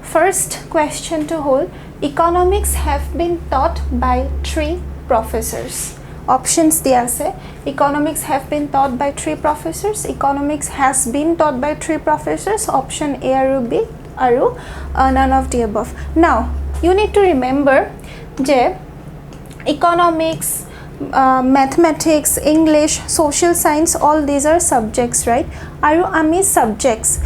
first question to hold economics have been taught by 3 professors. Options dia ase economics have been taught by 3 professors, economics has been taught by 3 professors, option A aru B aru none of the above. Now you need to remember je economics, mathematics, English, social science, all these are subjects, right? Aru ami subjects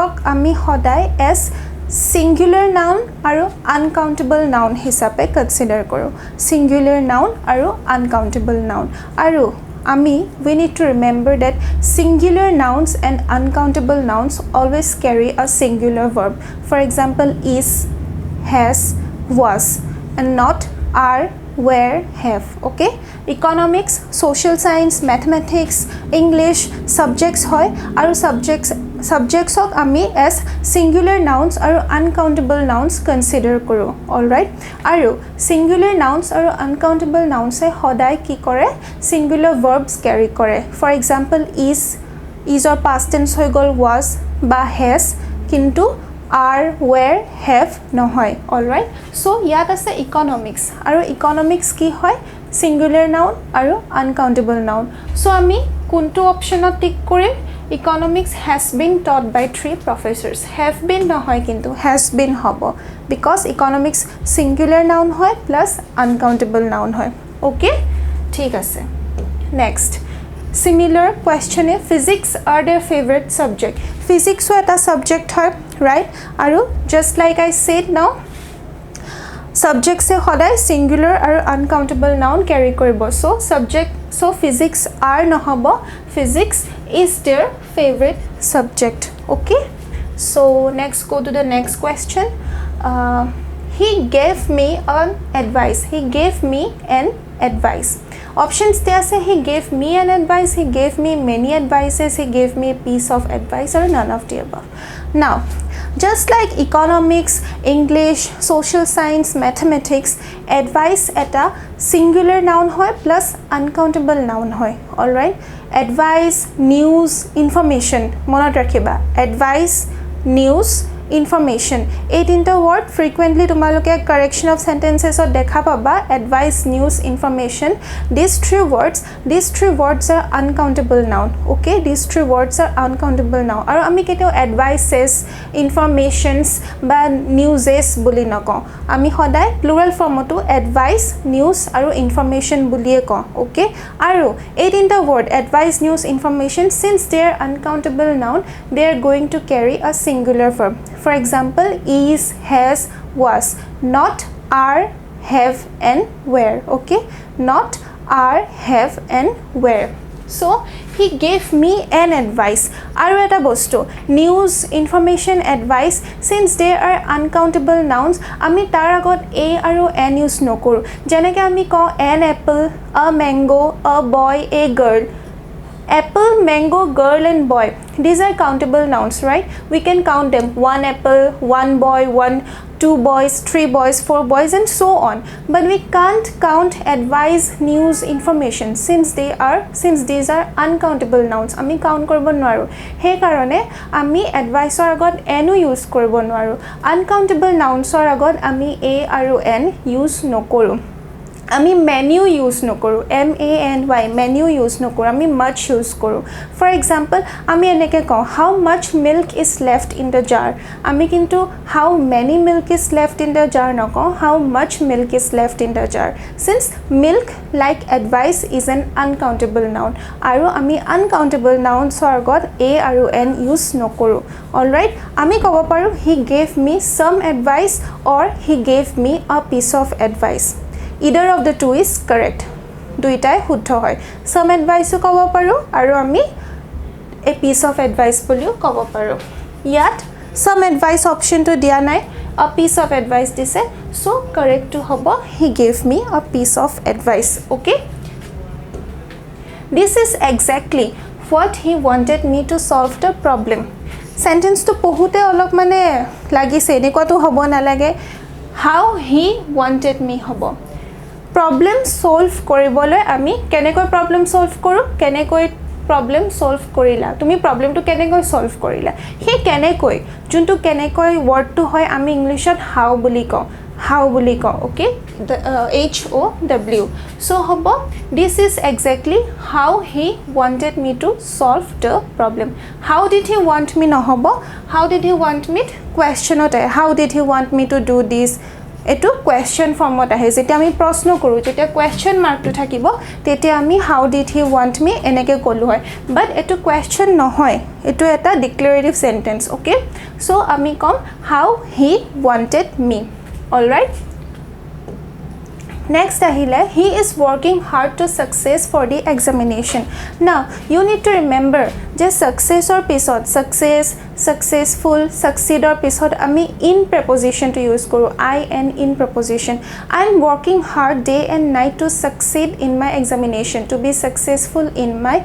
ok ami hodai as singular noun aru uncountable noun hisabe consider koro. Singular noun aru uncountable noun. Aru ami we need to remember that singular nouns and uncountable nouns always carry a singular verb. For example, is, has, was, and not are, where, have. Okay, economics, social science, mathematics, English subjects hoy aru subjects ok ami as singular nouns aru uncountable nouns consider koro. All right, aru singular nouns aru uncountable nouns e hodai ki kore singular verbs carry kore. For example, is or past tense hoy gol was ba has, kintu are, where, have nohoy. All right, so yat ase economics aru economics ki hoy singular noun aru uncountable noun. So ami kuntu option ot tick korim economics has been taught by 3 professors. Have been nohoy kintu has been hobo because economics singular noun hoy plus uncountable noun hoy. Okay, thik ase. Next similar question is physics are their favorite subject. Physics is a subject hoy, right? Aru just like I said now subject se hodai singular aru uncountable noun carry koribo. So physics are nohobo, physics is their favorite subject. Okay, so next go to the next question. He gave me an advice. He gave me an advice. Options there say he gave me an advice, he gave me many advices, he gave me a piece of advice, or none of the above. Now just like economics, English, social science, mathematics, advice eta singular noun hoy plus uncountable noun hoy. All right, advice, news, information monot rakhiba. Advice, news, information, এই তিনটা word frequently তোমালোকে correction of sentences or দেখা পাবা. Advice, news, information, these three words are uncountable noun. Okay, these 3 words are uncountable noun. Aru ami keteo advices, informations ba newses buli nako, ami hodai plural form to advice, news aru information buliye ko. Okay, aru ei tinta word advice, news, information, since they are uncountable noun, they are going to carry a singular verb. For example, is, has, was, not are, have, and were. Okay, not are, have, and were. So he gave me an advice. Aru eta bostu news, information, advice, since they are uncountable nouns, ami tar agot a aru n use nokoru. Jeneke ami ko an apple, a mango, a boy, a girl. Apple, mango, girl, and boy, these are countable nouns, right? We can count them: 1 apple, 1 boy, 2 boys, 3 boys, 4 boys, and so on. But we can't count advice, news, information, since these are uncountable nouns. Ami count koribo noaru. He karone ami advice or agot n use koribo noaru. Uncountable nouns or agot ami a aru n use nokoru. আমি menu use নকৰো, MANY menu use নকৰো, আমি much use কৰো. For example, আমি এনেকে কওঁ how much milk is left in the jar. আমি কিন্তু how many milk is left in the jar নকওঁ, how much milk is left in the jar. Since milk like advice is an uncountable noun, আৰু আমি uncountable nouns আগত a আৰু n use নকৰো. All right, আমি ক'ব পাৰো he gave me some advice or he gave me a piece of advice. Either of the two is correct. দুইটাই শুদ্ধ হয়. Some advice ক'ব পাৰো আৰু আমি a piece of advice বুলিও ক'ব পাৰো. ইয়াত some advice option to দিয়া নাই, a piece of advice দিছে. So correct to হ'ব he gave me a piece of advice. Okay, this is exactly what he wanted me to solve the problem. Sentence to পঢ়োতে অলপ মানে লাগিছে এনেকুৱাটো হ'ব নালাগে. How he wanted me হ'ব. Problem solve কৰিবলৈ আমি কেনেকৈ problem solve কৰো, কেনেকৈ প্ৰবলেম সলভ কৰিলা তুমি প্ৰবলেমটো কেনেকৈ সলভ কৰিলা হে কেনেকৈ যোনটো কেনেকৈ ওয়াৰ্ডটো হয় আমি ইংলিশত হাউ বুলি কওঁ how বুলি কওঁ okay the HOW so hobo this is exactly how he wanted me to solve the problem how did he want me no hobo how did he want me question ote how did he want me to do this etu question form ot ahe jeta ami proshno koru jeta question mark tu thakibo tete ami how did he want me eneke kolu hoy but etu question no hoy etu eta declarative sentence okay so ami kom how he wanted me all right next ahile he is working hard to success for the examination now you need to remember je success or pisot success successful succeed or pisot ami in preposition to use koru I and in preposition I am working hard day and night to succeed in my examination to be successful in my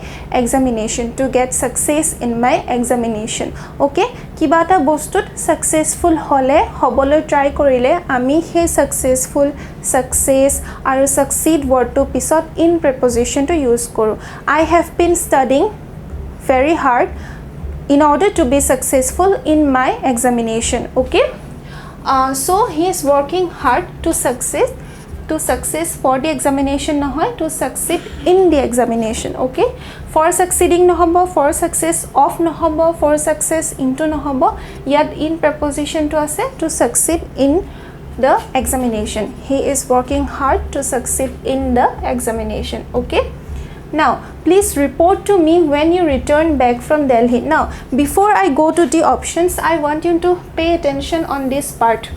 examination to get success in my examination okay kiba ta bostut successful hole hobolo try korile ami he successful success aru succeed word to pisot in preposition to use koru I have been studying very hard in order to be successful in my examination okay so he is working hard to success for the examination no hoy to succeed in the examination okay for succeeding no hobo for success of no hobo for success into no hobo yet in preposition to ase to succeed in the examination he is working hard to succeed in the examination okay now please report to me when you return back from Delhi now before I go to the options I want you to pay attention on this part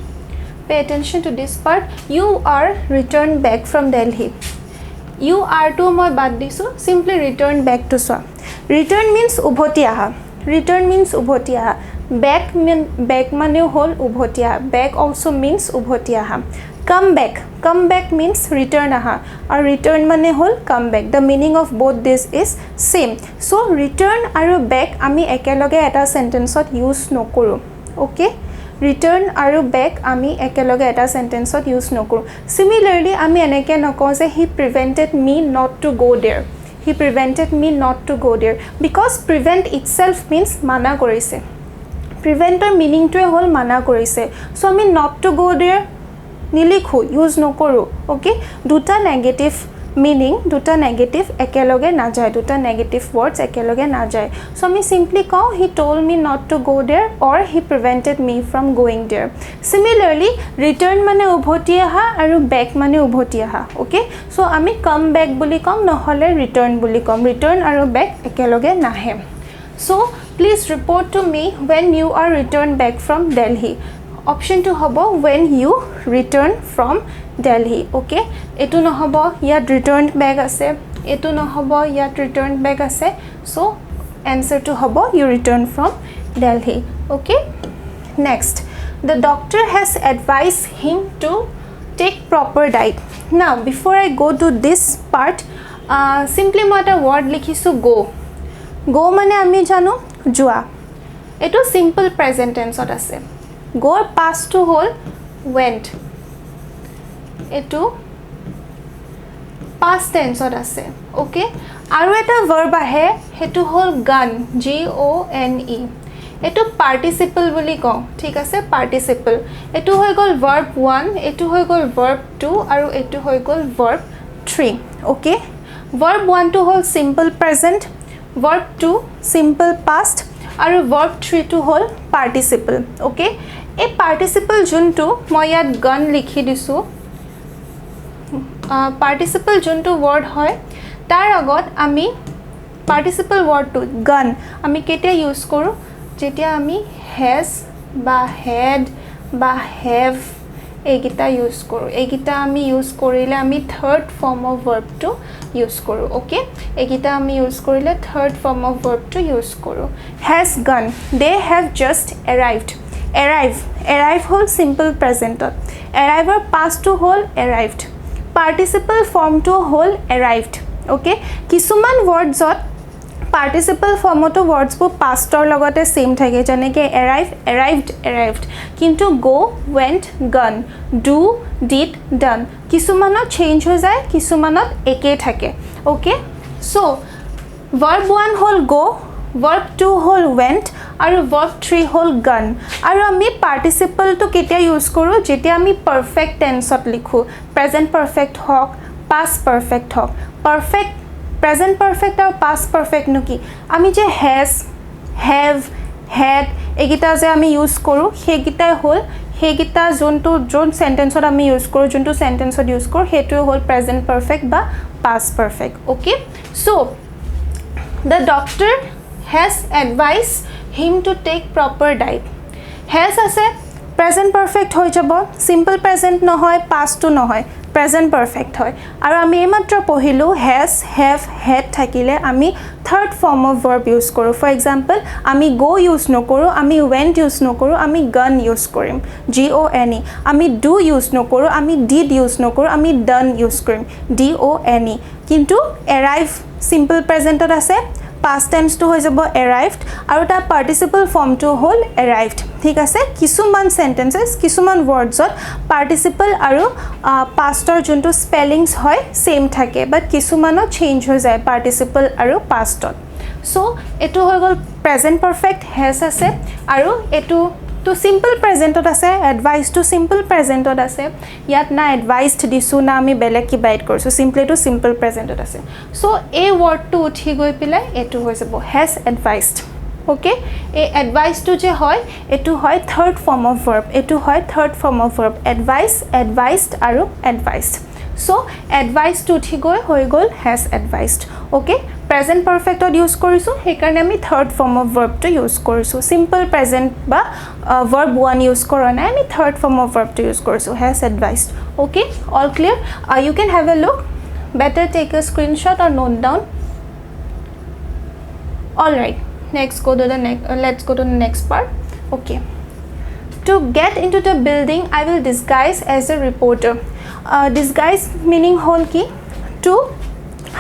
pay attention to this part you are returned back from Delhi you are to moi bad disu simply return back to swa return means ubhoti aha return means ubhoti aha back mane hol ubhoti aha back also means ubhoti aha come back means return aha or return mane hol come back the meaning of both this is same so return aru back ami ekeloge eta sentence ot use no koru okay return aru back ami ekeloge eta sentence ot use no koru similarly ami eneke noko je he prevented me not to go there he prevented me not to go there because prevent itself means mana korise preventor meaning to hol mana korise so ami not to go there nilikhu use no koru okay duta negative meaning duta negative ekeloge na jay duta negative words ekeloge na jay so me simply call he told me not to go there or he prevented me from going there similarly return mane ubhoti aha aru back mane ubhoti aha okay so ami come back buli kom no hole return buli kom return aru back ekeloge nahe so please report to me when you are returned back from Delhi option 2 hobo when you return from Delhi okay etu no hobo yat returned back ase etu no hobo yat returned back ase so answer to hobo you return from Delhi okay next the doctor has advised him to take proper diet now before I go to this part simply moi eta word likhisu go mane ami janu jua etu simple present tense ot ase go past to hol went etu past tense ot ase okay aru eta verb ahe hetu hol gone GONE etu participle buli ko thik ase participle etu hoy gol verb 1 etu hoy gol verb 2 aru etu hoy gol verb 3 okay verb 1 to hol simple present verb 2 simple past aru verb 3 to hol participle okay a participle juntu moi yat gone likhi disu participle juntu word hoy tar agot ami participle word to gone ami ketia use koru jetia ami has ba had ba have egita use koru egita ami use korile ami third form of verb to use koru okay egita ami use korile third form of verb to use koru has gone they have just arrived arrive whole simple present arrive or past to whole arrived participle form to whole arrived okay kisuman words ot participle form to words bu past or logote same thake jane ke arrived kintu go went gone do did done kisumanot change ho jay kisumanot eke thake okay so verb 1 hall go, verb 2 hall went আৰু verb 3 হল gone আৰু আমি participle to কেতিয়া use কৰো যেতিয়া আমি perfect tense ত লিখো present perfect হওক past perfect হওক perfect present perfect আৰু past perfect নো কি আমি যে has have had এগিটা যে আমি ইউজ কৰো হেগিটাই হল হেগিটা যোন সেন্টেন্সত আমি ইউজ কৰো যোনটো সেন্টেন্সত ইউজ কৰো হেটো হল present perfect বা past perfect okay so the doctor has advised him to take proper diet has আছে present perfect হৈ যাব simple present নহয় past to নহয় present perfect হয় আৰু আমি এইমাত্ৰ পঢ়িলো has have had থাকিলে আমি third form of verb use কৰো for example আমি go use নকৰো আমি went use নকৰো আমি gone use কৰিম g o n e আমি do use নকৰো আমি did use নকৰো আমি done use কৰিম d o n e কিন্তু arrive simple present ত আছে past tense to হৈ যাব arrived আৰু তাৰ participle form to hall arrived ঠিক আছে কিছুমান sentences কিছুমান words ত participle আৰু past ৰ যোনটো spellings হয় same থাকে but কিছুমানো change হৈ যায় participle আৰু past ত so এটো হৈ গল present perfect has আছে আৰু এটো to simple present ত আছে advised to simple present ত আছে ইয়াত না advised দিছো না আমি বেলেগ কি বাইট কৰিছো simply to simple present ত আছে so a word to উঠি গৈ পিলাই এটো হৈ যাব has advised okay a advised to যে হয় এটো হয় third form of verb এটো হয় third form of verb advice advised আৰু advised so advised to উঠি গৈ হৈ গল has advised okay present perfect to use কৰিছো সেই কাৰণে আমি third form of verb to use কৰিছো simple present বা verb 1 ইউজ কৰা নাই আমি third form of verb to use কৰিছো has advised okay all clear you can have a look better take a screenshot or note down all right let's go to the next part okay to get into the building I will disguise as a reporter disguise meaning hol ki to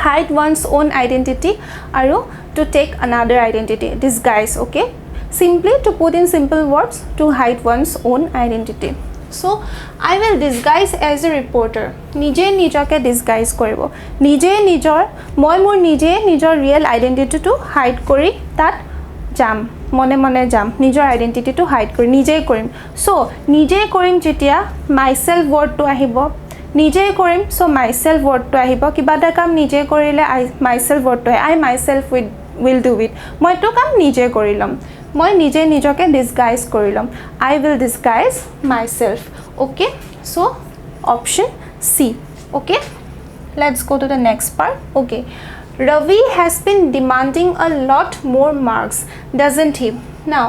hide one's own identity aru to take another identity disguise okay simply to put in simple words to hide one's own identity so I will disguise as a reporter nije nijake disguise koribo nije nijor moi mor nije nijor real identity to hide kori tat jam mone mone jam nijor identity to hide kori nije korim so nije korim jetia myself word to ahibo nije korim so myself word to ahibo kiba da kam nije korile I myself word to I myself will do it moi to kam nije korilom মই নিজে নিজকে disguise কৰিলম I will disguise myself okay so option C okay let's go to the next part okay Ravi has been demanding a lot more marks doesn't he now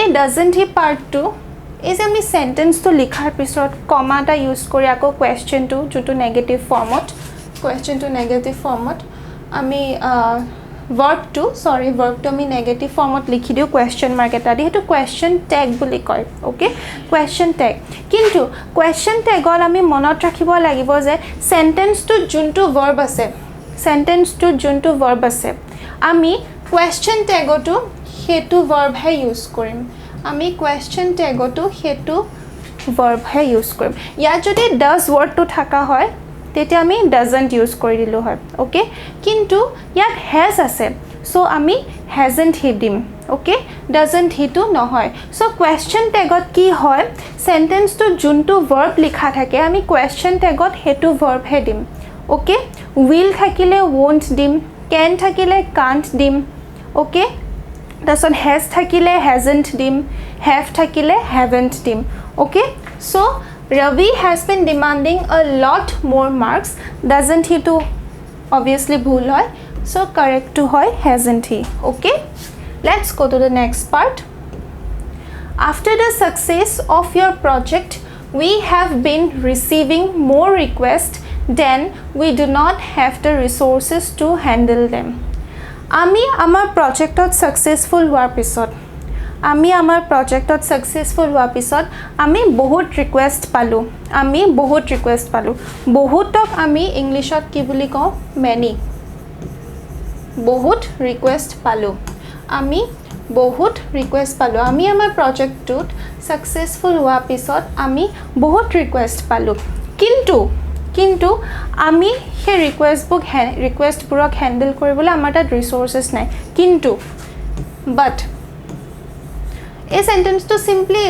a doesn't he part 2 is a sentence to likhar pisot comma ta use kori ako question to joto negative format question to negative format ami verb to আমি negative format লিখি দিও question mark এটা দি হেতু question tag বুলি কয় okay question tag কিন্তু question tag ৰ আমি মনত ৰাখিব লাগিব যে sentence to যোনটো verb আছে sentence to যোনটো verb আছে আমি question tag to হেতু verb হে ইউজ কৰিম আমি question tag to হেতু verb হে ইউজ কৰিম ইয়া যদি does word to থাকা হয় তেতি আমি doesn't use কৰি দিলো হয় ওকে কিন্তু ইয়াত has আছে সো আমি hasn't he দিম ওকে doesn't he to নহয় সো question tagত কি হয় sentence to যোনটো verb লিখা থাকে আমি question tagত হেতু verb হে দিম ওকে will থাকিলে won't দিম can থাকিলে can't দিম ওকে তাৰছত has থাকিলে hasn't দিম have থাকিলে haven't দিম okay so Ravi has been demanding a lot more marks doesn't he to obviously bhul hoy so correct to hoy hasn't he okay let's go to the next part after the success of your project we have been receiving more requests than we do not have the resources to handle them ami amar project ot successful hoar pisot আমি আমাৰ প্ৰজেক্টত successful হোৱা পিছত আমি বহুত request পালো বহুতক আমি ইংলিশত কি বুলি কওঁ many বহুত ৰিকুৱেষ্ট পালো আমি বহুত ৰিকুৱেষ্ট পালো আমি আমাৰ প্ৰজেক্টটোত সাকসেসফুল হোৱা পিছত আমি বহুত ৰিকুৱেষ্ট পালো কিন্তু কিন্তু আমি সেই ৰিকুৱেষ্টবোৰক হেণ্ডেল কৰিবলৈ আমাৰ তাত ৰিচোৰ্চেছ নাই কিন্তু বাট এই সেন্টেন্সটো সিম্পলি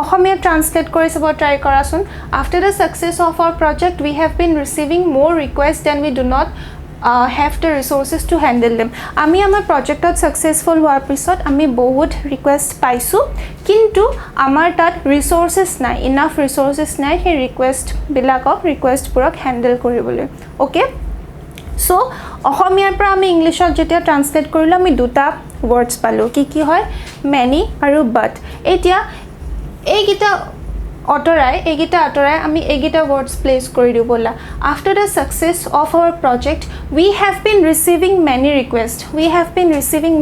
অসমীয়া ট্ৰান্সলেট কৰি চাব ট্ৰাই কৰাচোন after the success of our project we have been receiving more request then we do not have the resources to handle them আমি আমাৰ প্ৰজেক্টত সাকসেসফুল হোৱাৰ পিছত আমি বহুত ৰিকুৱেষ্ট পাইছো কিন্তু আমাৰ তাত ৰিসোৰ্সেছ নাই ইনাফ ৰিসোৰ্সেছ নাই সেই ৰিকুৱেষ্টবোৰক হেণ্ডেল কৰিবলৈ ওকে সো অসমীয়াৰ পৰা আমি ইংলিছত যেতিয়া ট্ৰান্সলেট কৰিলো আমি দুটা ওয়াৰ্ডছ পালো কি হয় many আৰু but এতিয়া এইগিটা অটৰাই আমি এইগিটা ওয়াৰ্ডছ প্লেস কৰি দিও বলা after the success of our project we have been receiving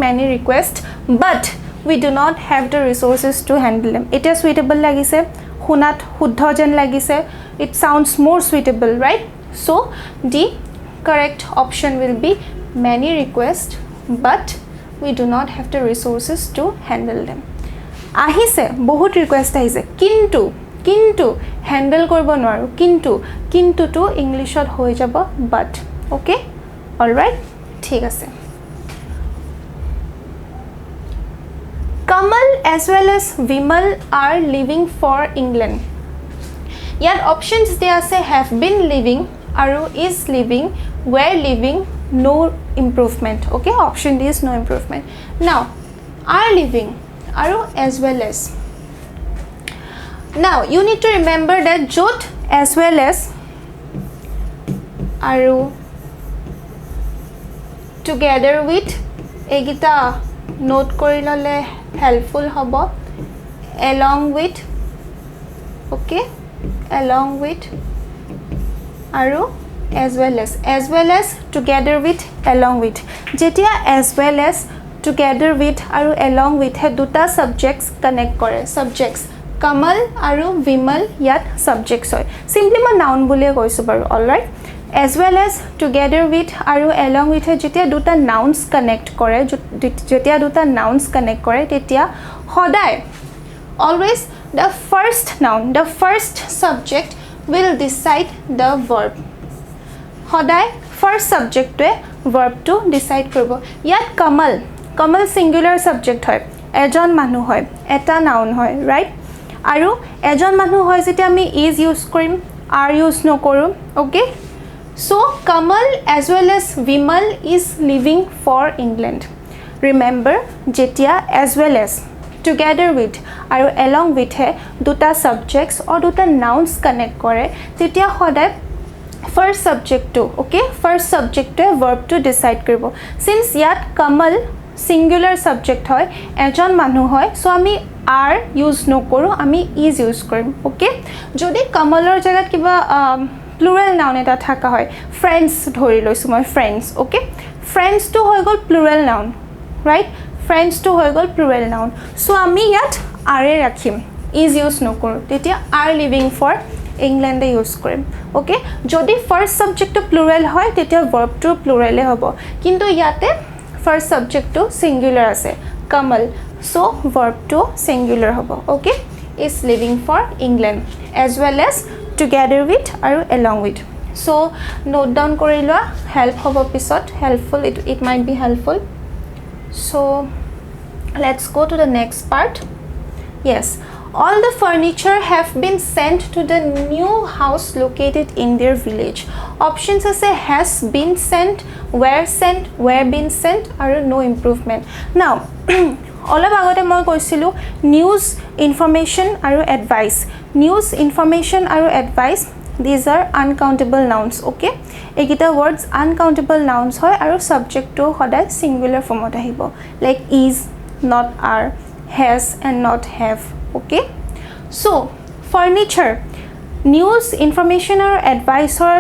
many requests but we do not have the resources to handle them it is suitable লাগিছে শুনাত শুদ্ধ যেন লাগিছে it sounds more suitable right so the correct option will be many requests but we do not have the resources to handle them আহিছে বহুত request আহিছে কিন্তু handle কৰিব নোৱাৰো কিন্তু তো ইংলিশত হৈ যাব বাট ওকে অলৰাইট ঠিক আছে Kamal as well as Vimal are leaving for England ইয়াত অপশনস দিয়া আছে have been living আৰু is living were living no improvement okay option D is no improvement now are living আৰু as well as now you need to remember that jot as well as aru together with egita note kori lole helpful hobo along with okay along with aru as well as together with along with jetia as well as together with aru along with he duta subjects connect kore subjects Kamal aru Vimal yat subjects hoy simply ma noun bole koisu baru all right as well as together with aru along with jetia duta nouns connect kore tetia hodai always the first subject will decide the verb hodai first subject to verb to decide koribo yat Kamal singular subject hoy ejon manu hoy eta noun hoy right আৰু এজন মানুহ হয় যেটা আমি is use কৰিম are use নকৰো okay so Kamal as well as Vimal is leaving for England remember jetia as well as together with আৰু along with হে দুটা subjects or দুটা nouns connect কৰে তেতিয়া সদায় first subject to okay first subject to verb to decide কৰিব since ইয়াত Kamal singular subject হয় এজন মানুহ হয় so আমি are use নকৰো আমি is use কৰিম ওকে যদি কামালৰ জায়গাত কিবা প্লুৰাল নাউন এটা থাকা হয় friends ধৰি লৈছো মই friends ওকে friends to হৈ গল plural noun right friends to হৈ গল প্লুৰাল নাউন সো আমি ইয়াত are ৰাখিম is use নকৰো তেতিয়া are living for England use কৰিম ওকে যদি ফাৰ্স্ট সাবজেক্ট টু প্লুৰাল হয় তেতিয়া verb টু প্লুৰালে হ'ব কিন্তু ইয়াতে first subject to singular ase Kamal so verb to singular hobo okay is living for England as well as together with aru along with so note down kori loa help hobo pisot helpful it might be helpful so let's go to the next part yes all the furniture have been sent to the new house located in their village options ase has been sent were been sent are no improvement now all of agote moi koisilu news information aru advice these are uncountable nouns okay egita words uncountable nouns hoy aru subject to hodai singular form ot ahibo like is not are has and not have okay so furniture news information or advice or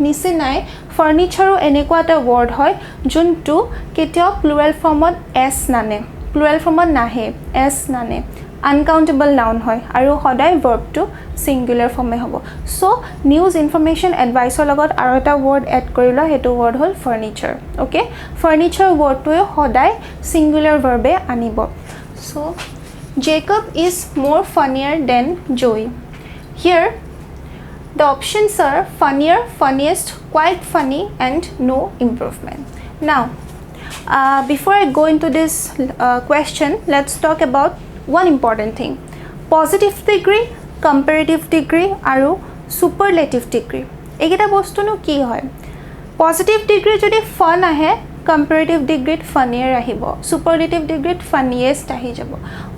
nisinai furniture enekwa ta word hoy juntu ketio plural form ot s nane plural form ot nahe s nane uncountable noun hoy aru hodai verb to singular form e hobo so news information advice or logot aro eta word add korila hetu word hol furniture okay furniture word to hodai singular verb e anibo so Jacob is more funnier than Joey here The options are funnier, funniest, quite funny, and no improvement. Now, before I go into this question, let's talk about one important thing: positive degree, comparative degree, আৰু superlative degree. এইকেইটা বস্তুনো কি হয়? Positive degree যদি fun আহে, comparative degree funnier আহিব, superlative degree funniest আহি যাব.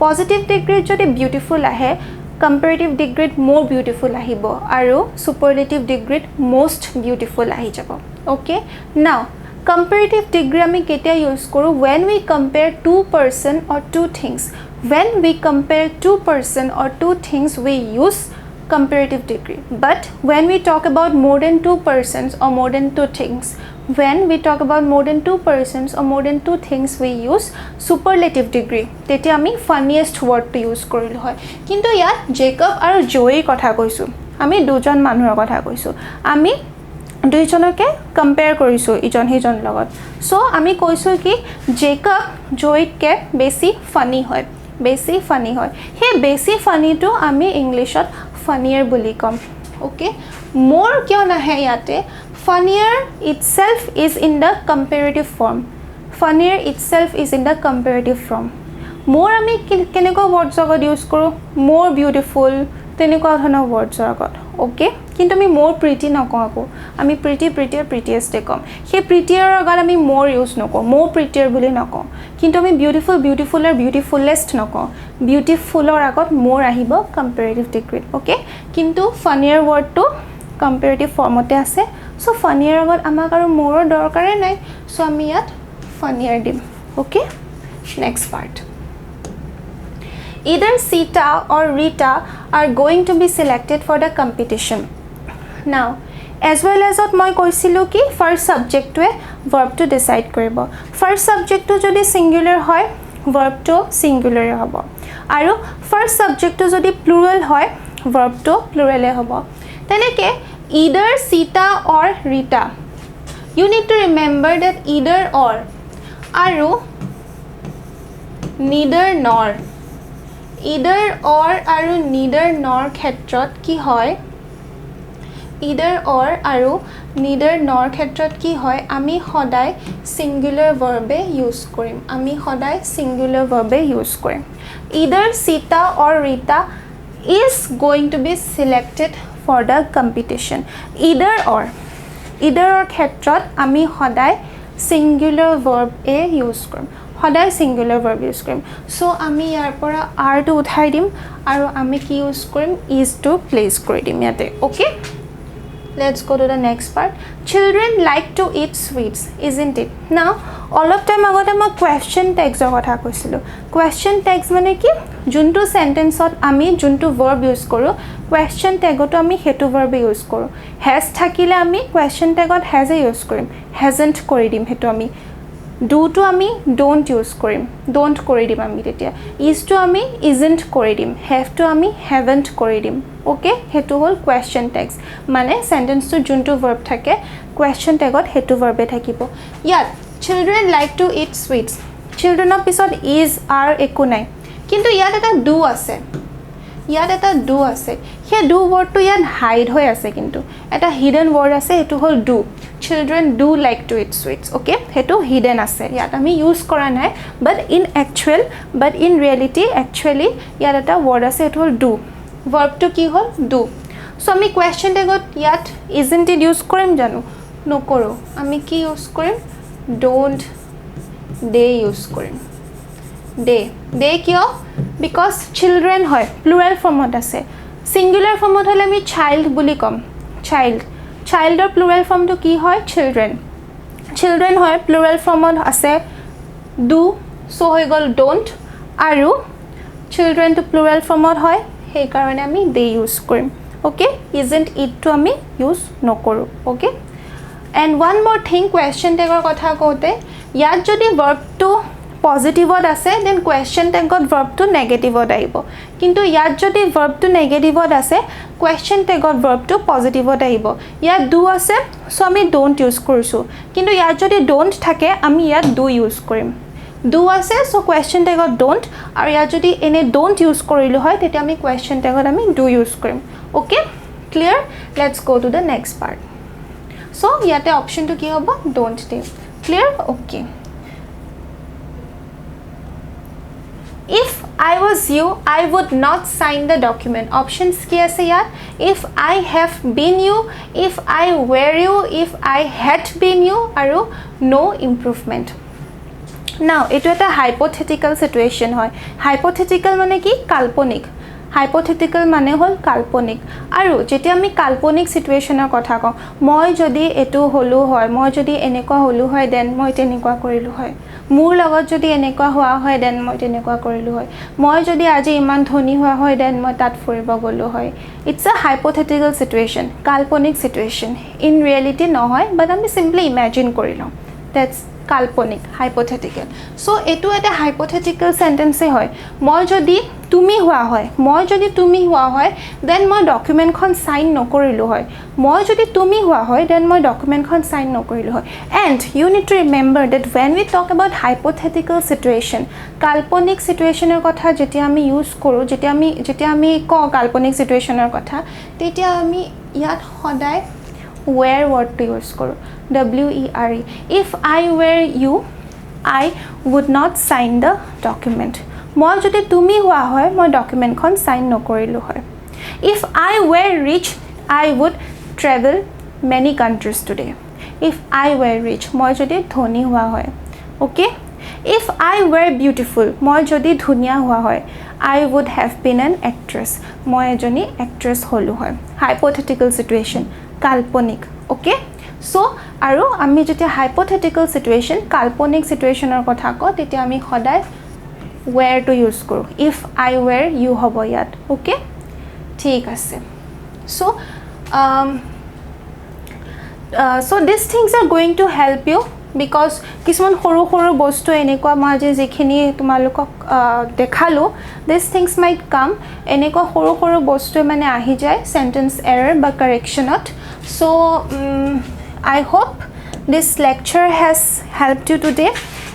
Positive degree যদি beautiful আহে, comparative degree more beautiful আহিব, আৰু superlative degree most beautiful আহি যাব. Okay? Now, comparative degree আমি কেতিয়া use কৰো? When we compare two person or two things. When we compare two person or two things, we use comparative degree. But when we talk about more than two persons or more than two things, when we talk about more than two persons or more than two things, we use superlative degree. Tete ami funniest word to use korilu hoy. Kintu yat Jacob aru Joey kotha koisu. Ami dujon manhur kotha koisu. Ami দুইজনকে compare কৰিছো ইজন হিজন লগত. So আমি কৈছো কি Jacob জয়তকে বেছি funny হয়, বেছি ফানি হয়. হে বেছি ফানিটো আমি ইংলিশত ফানিয়াৰ বুলি কম. ওকে, মোৰ কিয় নাহে ইয়াতে? ফানিয়াৰ itself is in the comparative form. Funnier itself is in the comparative form. মোৰ আমি কেনেকুৱা ৱৰ্ডছ আগত ইউজ কৰোঁ? more beautiful, তেনেকুৱা ধৰণৰ ৱৰ্ডছৰ আগত. ওকে, কিন্তু আমি more pretty নকওঁ আকৌ. আমি pretty, prettier, prettiest কম. সেই prettier আগত আমি more ইউজ নকওঁ, more prettier বুলি নকওঁ. কিন্তু আমি beautiful, beautifuler, beautifulest নকওঁ. Beautifulৰ আগত more আহিব comparative degree. ওকে, কিন্তু funnier wordটো comparative formতে আছে. সো funnier আগত আমাক আৰু more দৰকাৰে নাই. সো আমি ইয়াত funnier দিম. Okay, next part. Either Sita or Rita are going to be selected for the competition. Now, as well as what moi koisilu ki first subject to verb to decide koribo. First subject to jodi singular hoy, verb to singular hobo. Aru first subject to jodi plural hoy, verb to plural e hobo. Teneke either Sita or Rita. You need to remember that either or aru neither nor. Either or aru neither nor khetrot ki hoy? Either or aru neither nor khetrot ki hoy? Ami hodai singular verb use korim. Ami hodai singular verb use korim. Either Sita or Rita is going to be selected for the competition. Either or khetrot ami hodai singular verb use korim. সদায় singular verb use কৰিম. So আমি ইয়াৰ পৰা are টো উঠাই দিম আৰু আমি কি ইউজ কৰিম? is to প্লেস কৰি দিম ইয়াতে. Okay, let's go to the next part. Children like to eat sweets, isn't it? Now, অলপ টাইম আগতে মই question tags ৰ কথা কৈছিলো. Question tags মানে কি? যোনটো সেন্টেন্সত আমি যোনটো verb ইউজ কৰো, question tagতো আমি হেতু verb ইউজ কৰো. has থাকিলে আমি question tagত has ইউজ কৰিম, hasn't কৰি দিম হেতু আমি. do to আমি don't use কৰিম, don't কৰি দিম আমি তেতিয়া. is to আমি isn't কৰি দিম, have to আমি haven't কৰি দিম. ওকে, হেতু হল question tags. মানে sentence to যোনটো verb থাকে question tagত হেতু verb থাকিব. ইয়াত children like to eat sweets. children ৰ পিছত is are একো নাই, কিন্তু ইয়াত এটা do আছে. ইয়াত এটা do আছে. সেই do wordটো ইয়াত hide হৈ আছে, কিন্তু এটা hidden word আছে, এটো হল do. Children do like to eat sweets. Okay, hetu hidden ase yat ami use kora nai, but in reality actually yat eta word ase, etu hol do. Verb to ki hol? Do. So ami question tagot yat isn't it use korim janu? No koro. Ami ki use korim? Don't, they use korim. They kyo? Because children hoy plural form ot ase. Singular form ot hole ami child buli kom. Child or plural form to ki hoy? Children. Children hoy plural form on ase do, so hoy gol don't. Aru children to plural form on hoy, he karone ami they use korim. Okay, isn't it to ami use no koru. Okay, and one more thing, question tag or kotha kote yat jodi verb to positive ot ase, then question tag got verb to negative ot aibo. Kintu yat jodi verb to negative ot ase, question tag got verb to positive ot aibo. Yat do ase, so ami don't use korisu. Kintu yat jodi don't thake, ami yat do use korim. Do ase, so question tag got don't, aru yat jodi ene don't use korilu hoy, tete ami question tag got ami do use korim. Okay, Clear? Let's go to the next part. So yate option to ki hobo? Don't day. Clear? Okay. If I was you, I would not sign the document. Options ki ase yaar? If I have been you, if I were you, if I had been you, aru no improvement. Now etu eta hypothetical situation hoy. Hypothetical mane ki kalponik. Hypothetical mane hol kalponik. Aru jeti ami kalponik situation er kotha ko, moi jodi etu holu hoy, moi jodi enekwa holu hoy, then moi tenekwa korilu hoy. Mur logot jodi enekwa hoa hoy, then moi tenekwa korilu hoy. Moi jodi aji iman dhoni hoa hoy, then moi tat furibo golu hoy. It's a hypothetical situation, kalponik situation. In reality no hoy, but ami simply imagine korilo. That's kalponik, hypothetical. So etu eta hypothetical sentence hoy. Moi jodi tumi hua hoy, moi jodi tumi hua hoy, then moi document khon sign no korilu hoy. Moi jodi tumi hua hoy, then moi document khon sign no korilu hoy. And you need to remember that when we talk about hypothetical situation, kalponik situation er kotha jeti ami use koru, jeti ami ko kalponik situation er kotha, tetia ami yat hodai were word to use koru. W-E-R-E. If I were you, I would not sign the document. Moi jodi tumi hua hoy, moi document khon sign no korilu hoy. If I were rich, I would travel many countries today. If I were rich, moi jodi dhoni hua hoy. Okay? If I were beautiful, moi jodi dhunia hua hoy, I would have been an actress. Moi ejoni actress holu hoy. Hypothetical situation, kalponik. Okay? So aru ami jetia hypothetical situation, kalponik situation er kotha ko, tetia ami khodai where to use koru. If I were you hobo yat. Okay? Thik ase. So these things are going to help you because kisman horu bostu enekwa ma je jekhini tumalukok dekhalu, these things might come enekwa horu bostu mane ahi jay sentence error ba correction not. So I hope this lecture has helped you today,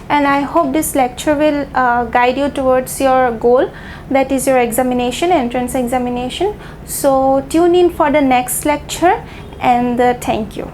and I hope this lecture will guide you towards your goal, that is your examination, entrance examination. So tune in for the next lecture, and thank you.